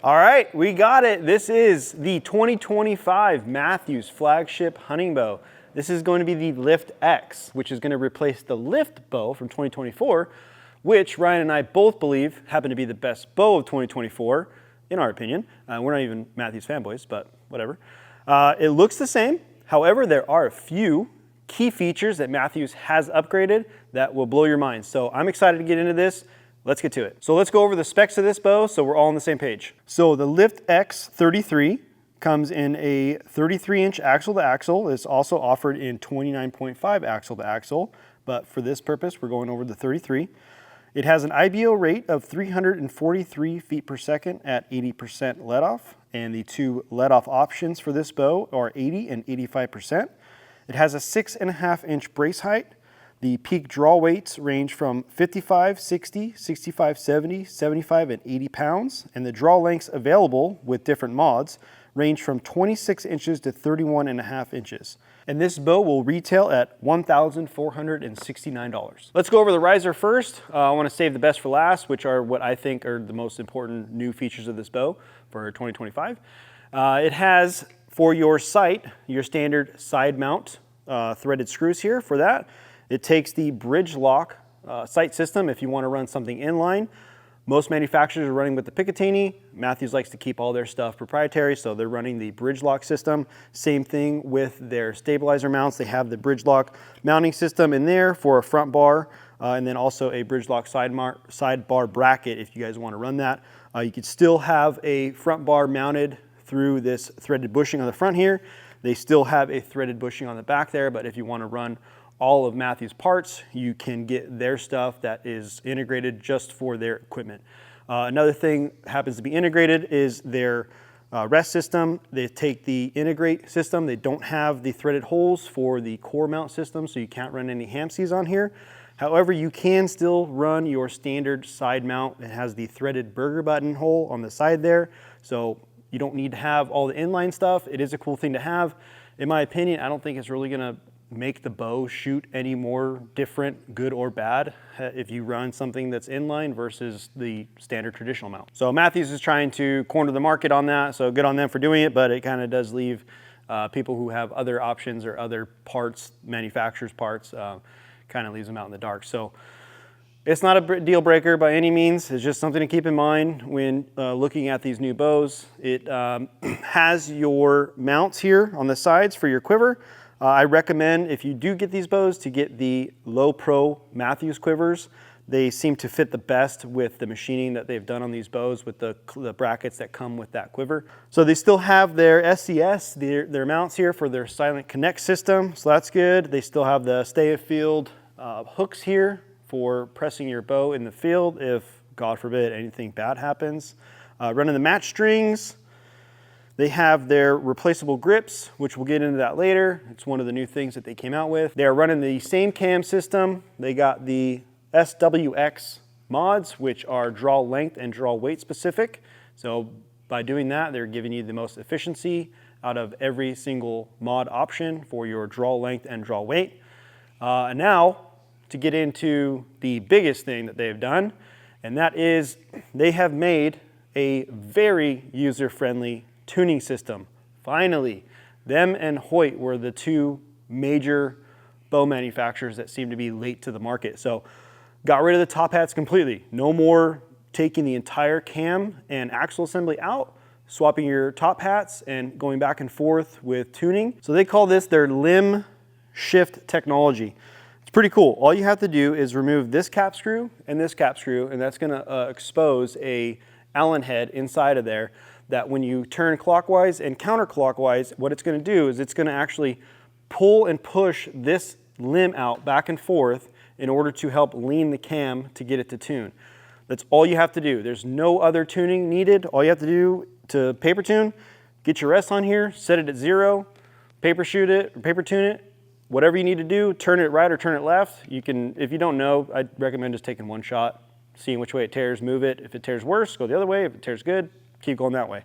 All right, we got it. This is the 2025 Mathews flagship hunting bow. This is going to be the Lift X, which is going to replace the Lift bow from 2024, which Ryan and I both believe happen to be the best bow of 2024, in our opinion. We're not even Mathews fanboys, but whatever. It looks the same. However, there are a few key features that Mathews has upgraded that will blow your mind. So I'm excited to get into this. Let's get to it. So let's go over the specs of this bow so we're all on the same page. So the Lift X 33 comes in a 33-inch axle to axle. It's also offered in 29.5 axle to axle, but for this purpose, we're going over the 33. It has an IBO rate of 343 feet per second at 80% let off, and the two let off options for this bow are 80 and 85%. It has a 6.5-inch brace height. The peak draw weights range from 55, 60, 65, 70, 75, and 80 pounds, and the draw lengths available with different mods range from 26 inches to 31.5 inches. And this bow will retail at $1,469. Let's go over the riser first. I want to save the best for last, which are what I think are the most important new features of this bow for 2025. It has, for your sight, your standard side mount threaded screws here for that. It takes the bridge lock sight system if you want to run something inline. Most manufacturers are running with the Picatinny. Mathews likes to keep all their stuff proprietary, so they're running the bridge lock system. Same thing with their stabilizer mounts. They have the bridge lock mounting system in there for a front bar, and then also a bridge lock side bar bracket if you guys want to run that. You could still have a front bar mounted through this threaded bushing on the front here. They still have a threaded bushing on the back there, but if you want to run all of Mathews parts, you can get their stuff that is integrated just for their equipment. Another thing happens to be integrated is their rest system. They take the integrate system. They don't have the threaded holes for the core mount system, so you can't run any hamsies on here. However, you can still run your standard side mount. It has the threaded burger button hole on the side there, so you don't need to have all the inline stuff. It is a cool thing to have. In my opinion, I don't think it's really gonna make the bow shoot any more different, good or bad, if you run something that's inline versus the standard traditional mount. So Mathews is trying to corner the market on that, so good on them for doing it, but it kind of does leave people who have other options or other parts, manufacturers' parts, kind of leaves them out in the dark. So it's not a deal breaker by any means. It's just something to keep in mind when looking at these new bows. It has your mounts here on the sides for your quiver. I recommend, if you do get these bows, to get the Low Pro Mathews quivers. They seem to fit the best with the machining that they've done on these bows with the brackets that come with that quiver. So they still have their SCS, their mounts here for their Silent Connect system, so that's good. They still have the stay of field hooks here for pressing your bow in the field if, God forbid, anything bad happens. Running the match strings. They have their replaceable grips, which we'll get into that later. It's one of the new things that they came out with. They are running the same cam system. They got the SWX mods, which are draw length and draw weight specific. So by doing that, they're giving you the most efficiency out of every single mod option for your draw length and draw weight. And now to get into the biggest thing that they've done, and that is they have made a very user-friendly tuning system. Finally, them and Hoyt were the two major bow manufacturers that seem to be late to the market. So got rid of the top hats completely. No more taking the entire cam and axle assembly out, swapping your top hats and going back and forth with tuning. So they call this their limb shift technology. It's pretty cool. All you have to do is remove this cap screw, and that's gonna expose a Allen head inside of there that when you turn clockwise and counterclockwise, what it's gonna do is it's gonna actually pull and push this limb out back and forth in order to help lean the cam to get it to tune. That's all you have to do. There's no other tuning needed. All you have to do to paper tune, get your rest on here, set it at 0, paper shoot it, or paper tune it, whatever you need to do, turn it right or turn it left. You can, if you don't know, I'd recommend just taking one shot, seeing which way it tears, move it. If it tears worse, go the other way. If it tears good, keep going that way.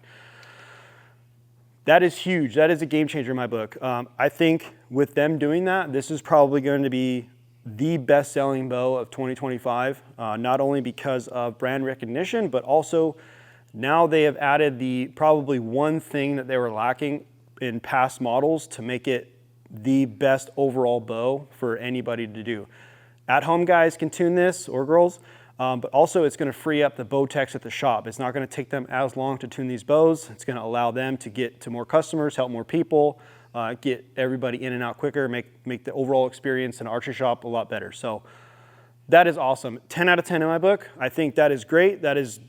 That is huge. That is a game changer in my book. I think with them doing that, this is probably going to be the best-selling bow of 2025, not only because of brand recognition, but also Now they have added the probably one thing that they were lacking in past models to make it the best overall bow for anybody to do. At-home guys can tune this, or girls, but also it's going to free up the bow techs at the shop. It's not going to take them as long to tune these bows. It's going to allow them to get to more customers, help more people, get everybody in and out quicker, make the overall experience in an archery shop a lot better. So that is awesome. 10 out of 10 in my book. I think that is great. That is,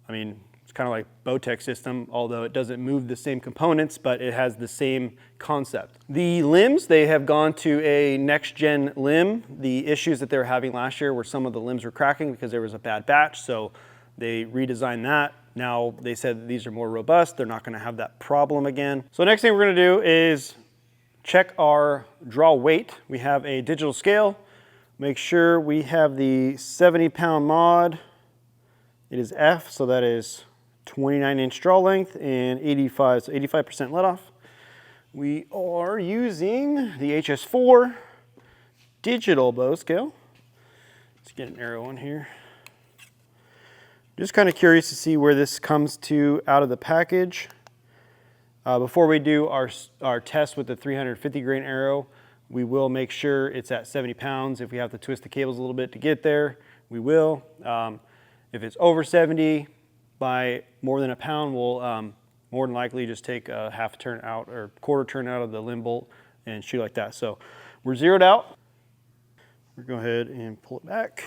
I mean, it's kind of like Bowtech system, although it doesn't move the same components, but it has the same concept. The limbs, they have gone to a next-gen limb. The issues that they were having last year were some of the limbs were cracking because there was a bad batch, so they redesigned that. Now they said that these are more robust. They're not going to have that problem again. So next thing we're going to do is check our draw weight. We have a digital scale. Make sure we have the 70-pound mod. It is F, so that is 29-inch draw length and 85% let off. We are using the HS4 digital bow scale. Let's get an arrow on here. Just kind of curious to see where this comes to out of the package. Before we do our test with the 350 grain arrow, we will make sure it's at 70 pounds. If we have to twist the cables a little bit to get there, we will. If it's over 70 by more than a pound, we'll more than likely just take a half turn out or quarter turn out of the limb bolt and shoot like that. So we're zeroed out. We'll go ahead and pull it back.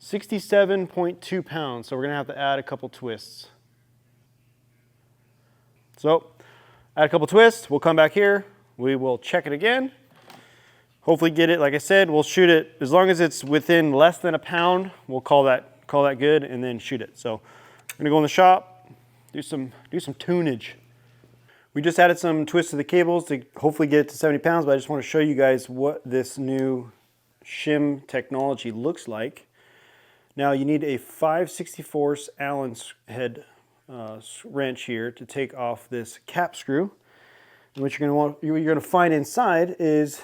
$67.2 pounds, so we're gonna have to add a couple twists. So, add a couple twists, we'll come back here, we will check it again. Hopefully get it, like I said, we'll shoot it, as long as it's within less than a pound, we'll call that good and then shoot it. So, we're gonna go in the shop, do some tunage. We just added some twists to the cables to hopefully get it to 70 pounds, but I just wanna show you guys what this new shim technology looks like. Now you need a 5/64 Allen head wrench here to take off this cap screw. And what you're going to find inside is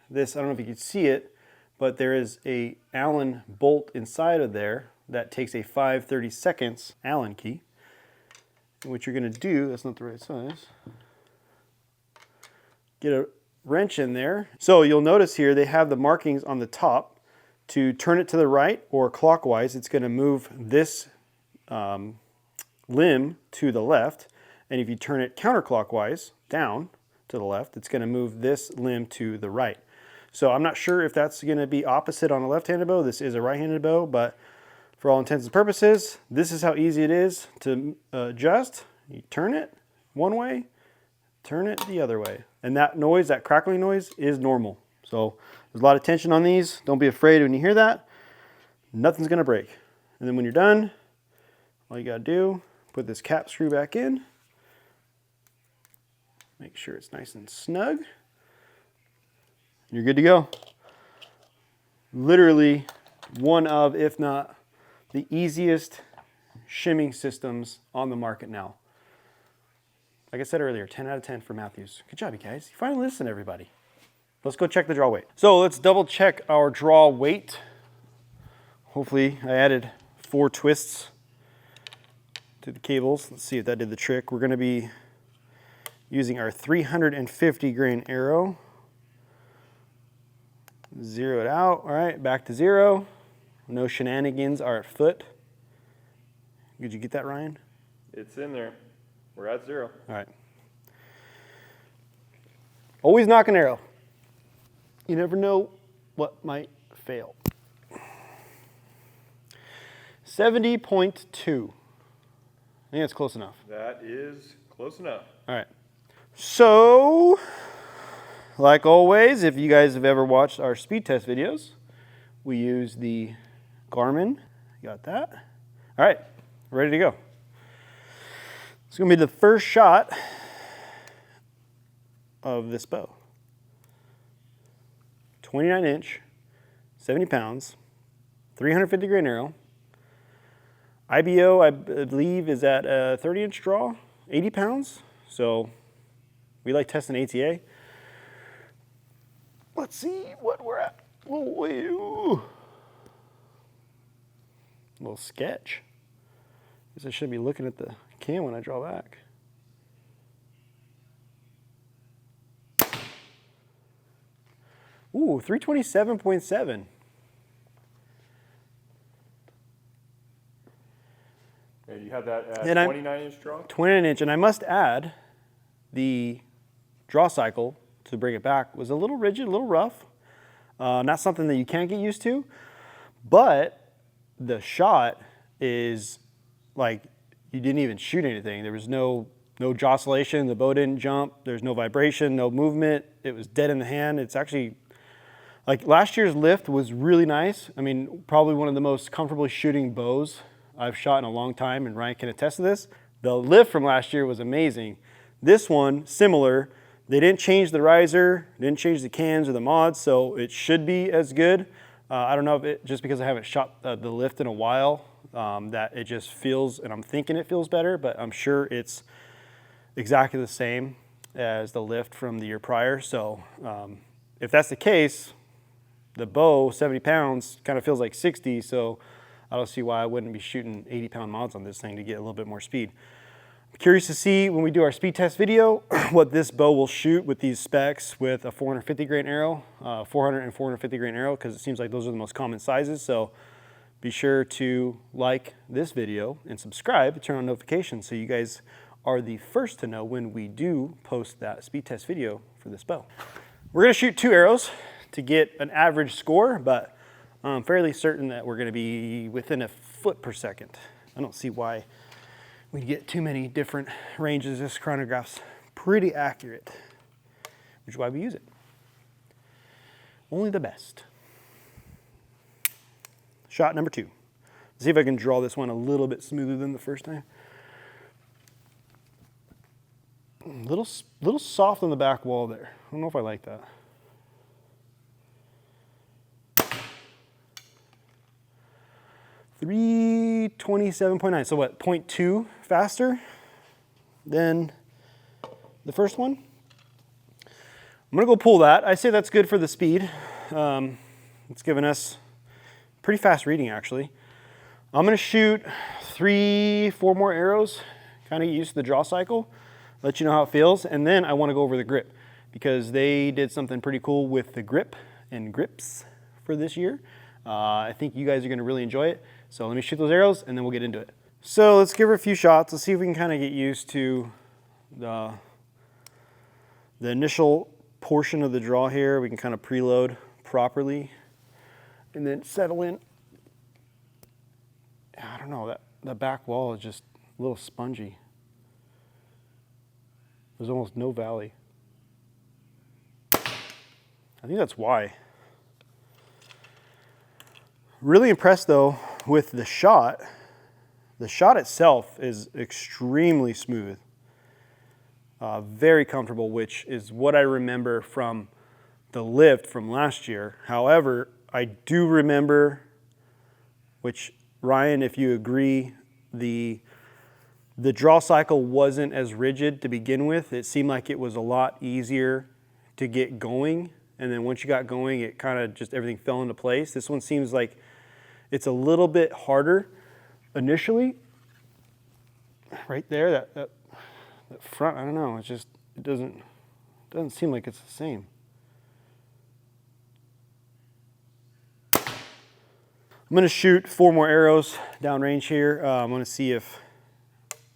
this. I don't know if you can see it, but there is a Allen bolt inside of there that takes a 5/32 Allen key. And what you're going to do, that's not the right size. Get a wrench in there. So you'll notice here they have the markings on the top. To turn it to the right or clockwise, it's going to move this limb to the left. And if you turn it counterclockwise, down to the left, it's going to move this limb to the right. So I'm not sure if that's going to be opposite on a left-handed bow. This is a right-handed bow, but for all intents and purposes, this is how easy it is to adjust. You turn it one way, turn it the other way. And that noise, that crackling noise, is normal. So there's a lot of tension on these. Don't be afraid when you hear that. Nothing's gonna break. And then when you're done, all you gotta do, put this cap screw back in. Make sure it's nice and snug. You're good to go. Literally one of, if not the easiest shimming systems on the market now. Like I said earlier, 10 out of 10 for Mathews. Good job, you guys. You finally listen, everybody. Let's go check the draw weight. So let's double check our draw weight. Hopefully I added 4 twists to the cables. Let's see if that did the trick. We're gonna be using our 350 grain arrow. Zero it out, all right, back to 0. No shenanigans are at foot. Did you get that, Ryan? It's in there. We're at 0. All right. Always knock an arrow. You never know what might fail. 70.2. I think that's close enough. That is close enough. All right. So, like always, if you guys have ever watched our speed test videos, we use the Garmin. Got that? All right, ready to go. It's going to be the first shot of this bow. 29-inch, 70 pounds, 350 grain arrow. IBO, I believe, is at a 30-inch draw, 80 pounds. So we like testing ATA. Let's see what we're at. Oh, wait. Ooh. A little sketch. Guess I should be looking at the cam when I draw back. Ooh, 327.7. And you have that at And 29-inch draw? 29-inch, and I must add, the draw cycle, to bring it back, was a little rigid, a little rough. Not something that you can't get used to, but the shot is like you didn't even shoot anything. There was no jostlation, the bow didn't jump, there's no vibration, no movement. It was dead in the hand. It's actually, like last year's lift was really nice. I mean, probably one of the most comfortably shooting bows I've shot in a long time, and Ryan can attest to this. The lift from last year was amazing. This one, similar. They didn't change the riser, didn't change the cans or the mods, so it should be as good. I don't know if it, just because I haven't shot the lift in a while, that it just feels, and I'm thinking it feels better, but I'm sure it's exactly the same as the lift from the year prior. So if that's the case, the bow, 70 pounds, kind of feels like 60, so I don't see why I wouldn't be shooting 80-pound mods on this thing to get a little bit more speed. I'm curious to see when we do our speed test video what this bow will shoot with these specs with a 450 grain arrow, 400 and 450 grain arrow, because it seems like those are the most common sizes. So be sure to like this video and subscribe to turn on notifications so you guys are the first to know when we do post that speed test video for this bow. We're going to shoot 2 arrows to get an average score, but I'm fairly certain that we're going to be within a foot per second. I don't see why we'd get too many different ranges. This chronograph's pretty accurate, which is why we use it. Only the best. Shot number 2. Let's see if I can draw this one a little bit smoother than the first time. Little soft on the back wall there. I don't know if I like that. .327.9, so what, 0.2 faster than the first one? I'm gonna go pull that. I say that's good for the speed. It's given us pretty fast reading actually. I'm gonna shoot 3-4 more arrows, kind of get used to the draw cycle, let you know how it feels, and then I wanna go over the grip because they did something pretty cool with the grip and grips for this year. I think you guys are gonna really enjoy it. So let me shoot those arrows and then we'll get into it. So let's give her a few shots. Let's see if we can kind of get used to the initial portion of the draw here. We can kind of preload properly and then settle in. I don't know, that back wall is just a little spongy. There's almost no valley. I think that's why. Really impressed though with the shot. The shot itself is extremely smooth, very comfortable, which is what I remember from the lift from last year. However, I do remember, which Ryan, if you agree, the draw cycle wasn't as rigid to begin with. It seemed like it was a lot easier to get going. And then once you got going, it kind of just everything fell into place. This one seems like it's a little bit harder initially. Right there, that front, I don't know, it's just, it doesn't seem like it's the same. I'm gonna shoot 4 more arrows downrange here. I'm gonna see if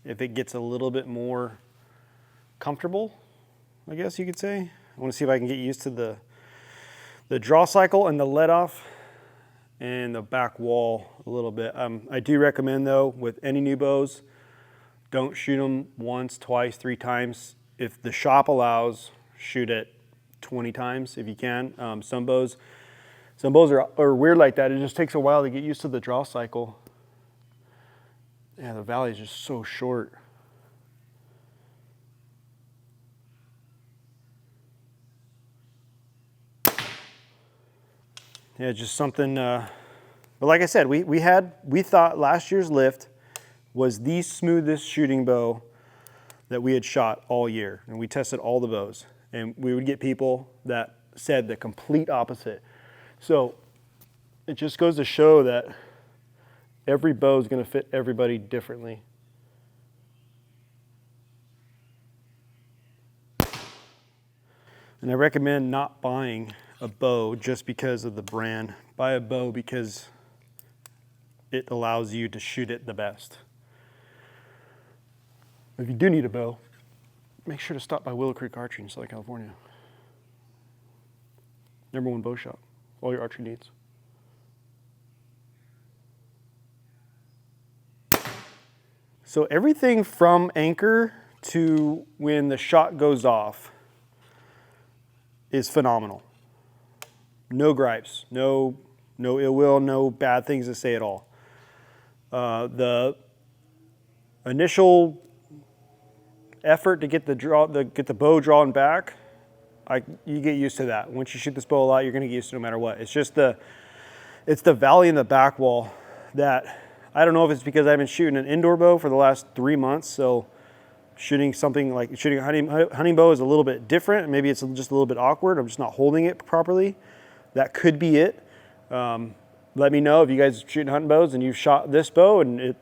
it gets a little bit more comfortable, I guess you could say. I wanna see if I can get used to the draw cycle and the let off and the back wall a little bit. I do recommend though, with any new bows, don't shoot them once, twice, 3 times. If the shop allows, shoot it 20 times if you can. Some bows are weird like that. It just takes a while to get used to the draw cycle. Yeah, the valley is just so short. Yeah, just something, but like I said, we thought last year's lift was the smoothest shooting bow that we had shot all year. And we tested all the bows. And we would get people that said the complete opposite. So it just goes to show that every bow is going to fit everybody differently. And I recommend not buying a bow just because of the brand. Buy a bow because it allows you to shoot it the best. If you do need a bow, make sure to stop by Willow Creek Archery in Southern California. #1 bow shop, all your archery needs. So everything from anchor to when the shot goes off is phenomenal. No gripes, no ill will, no bad things to say at all. The initial effort to get the bow drawn back, you get used to that. Once you shoot this bow a lot, you're going to get used to it no matter what. It's just it's the valley in the back wall that, I don't know if it's because I've been shooting an indoor bow for the last 3 months, so shooting a hunting bow is a little bit different. Maybe it's just a little bit awkward. I'm just not holding it properly. That could be it. Let me know if you guys are shooting hunting bows and you've shot this bow and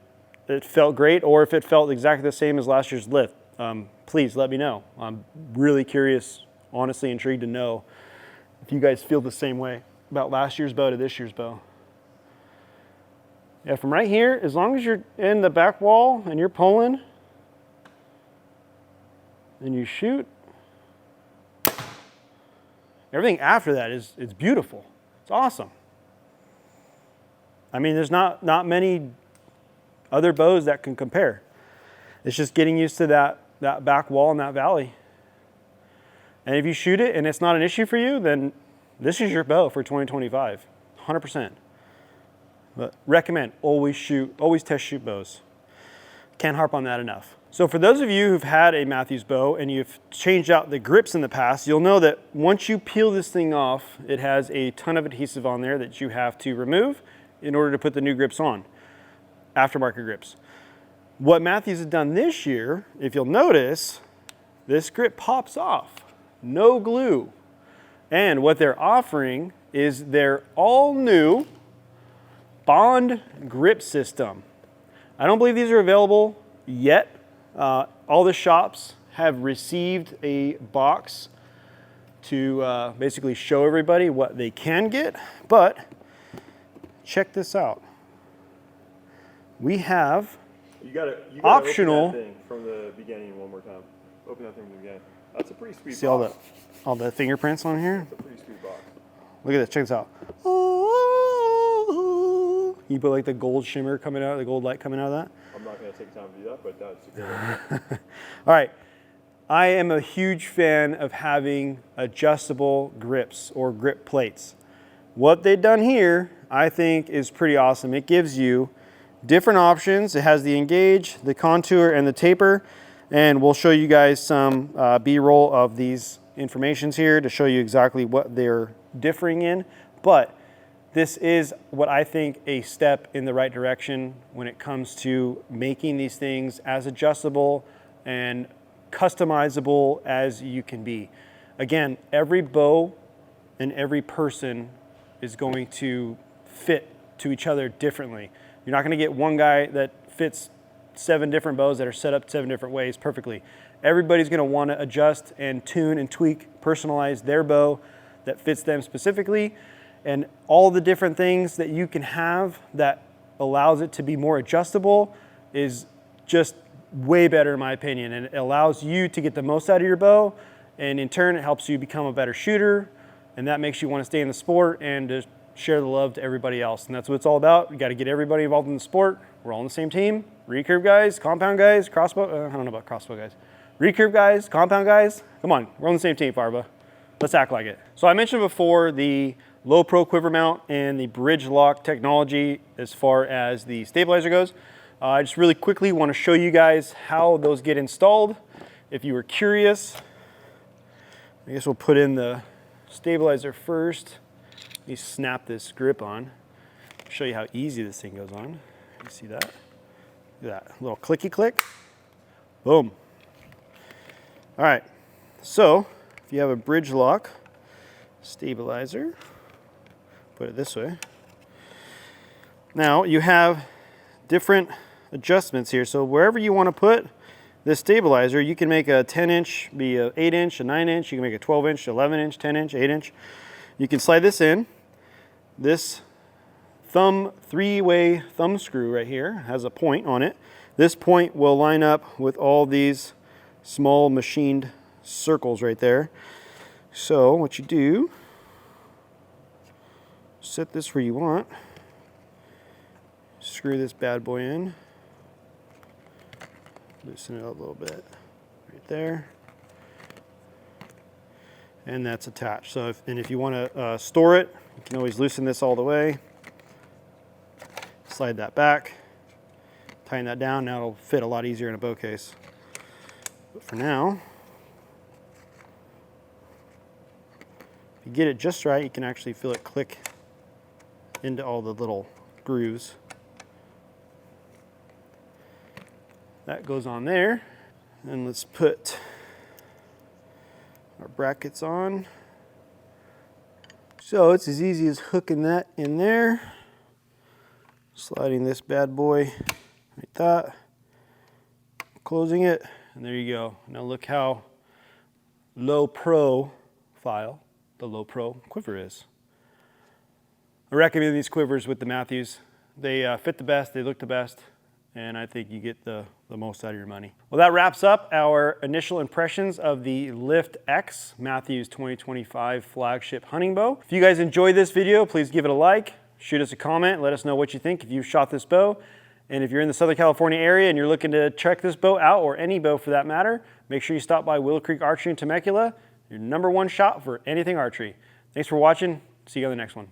it felt great, or if it felt exactly the same as last year's lift. Please let me know. I'm really curious, honestly intrigued to know if you guys feel the same way about last year's bow to this year's bow. Yeah, from right here, as long as you're in the back wall and you're pulling and you shoot, everything after that it's beautiful. It's awesome. I mean, there's not many other bows that can compare. It's just getting used to that back wall in that valley. And if you shoot it and it's not an issue for you, then this is your bow for 2025, 100%. But recommend, always test shoot bows. Can't harp on that enough. So for those of you who've had a Mathews bow and you've changed out the grips in the past, you'll know that once you peel this thing off, it has a ton of adhesive on there that you have to remove in order to put the new grips on, aftermarket grips. What Mathews has done this year, if you'll notice, this grip pops off, no glue. And what they're offering is their all new Bond grip system. I don't believe these are available yet. All the shops have received a box to basically show everybody what they can get, but check this out. We have You gotta optional. open that thing from the beginning one more time. Open that thing from the beginning. That's a pretty sweet See box. all the fingerprints on here? That's a pretty sweet box. Look at this, check this out. You put like the gold shimmer coming out, the gold light coming out of that. I'm not gonna take time to do that, but that's a good one. All right, I am a huge fan of having adjustable grips or grip plates. What they've done here, I think, is pretty awesome. It gives you different options. It has the engage, the contour, and the taper. And we'll show you guys some B-roll of these informations here to show you exactly what they're differing in. But this is what I think a step in the right direction when it comes to making these things as adjustable and customizable as you can be. Again, every bow and every person is going to fit to each other differently. You're not going to get one guy that fits 7 different bows that are set up 7 different ways perfectly. Everybody's going to want to adjust and tune and tweak, personalize their bow that fits them specifically. And all the different things that you can have that allows it to be more adjustable is just way better in my opinion. And it allows you to get the most out of your bow. And in turn, it helps you become a better shooter. And that makes you want to stay in the sport and to share the love to everybody else. And that's what it's all about. You got to get everybody involved in the sport. We're all on the same team. Recurve guys, compound guys, crossbow. I don't know about crossbow guys. Recurve guys, compound guys. Come on, we're on the same team, Farba. Let's act like it. So I mentioned before the low pro quiver mount and the bridge lock technology as far as the stabilizer goes. I just really quickly want to show you guys how those get installed. If you were curious, I guess we'll put in the stabilizer first. Let me snap this grip on. Show you how easy this thing goes on. You see that? Look at that little clicky click. Boom. All right. So if you have a bridge lock stabilizer, Put it this way. Now you have different adjustments here. So wherever you want to put this stabilizer, you can make a 10-inch, be a 8-inch, a 9-inch. You can make a 12-inch, 11-inch, 10-inch, 8-inch. You can slide this in. This three-way thumb screw right here has a point on it. This point will line up with all these small machined circles right there. So what you do, set this where you want, screw this bad boy in, loosen it up a little bit right there, and that's attached. So if you want to store it, you can always loosen this all the way, slide that back, tighten that down. Now it'll fit a lot easier in a bow case. But for now, if you get it just right, you can actually feel it click into all the little grooves. That goes on there. And let's put our brackets on. So it's as easy as hooking that in there, sliding this bad boy like that, closing it, and there you go. Now look how low profile the low pro quiver is. I recommend these quivers with the Mathews. They fit the best, they look the best, and I think you get the most out of your money. Well, that wraps up our initial impressions of the Lift X Mathews 2025 flagship hunting bow. If you guys enjoyed this video, please give it a like, shoot us a comment, let us know what you think if you've shot this bow. And if you're in the Southern California area and you're looking to check this bow out, or any bow for that matter, make sure you stop by Willow Creek Archery in Temecula, your #1 shop for anything archery. Thanks for watching. See you on the next one.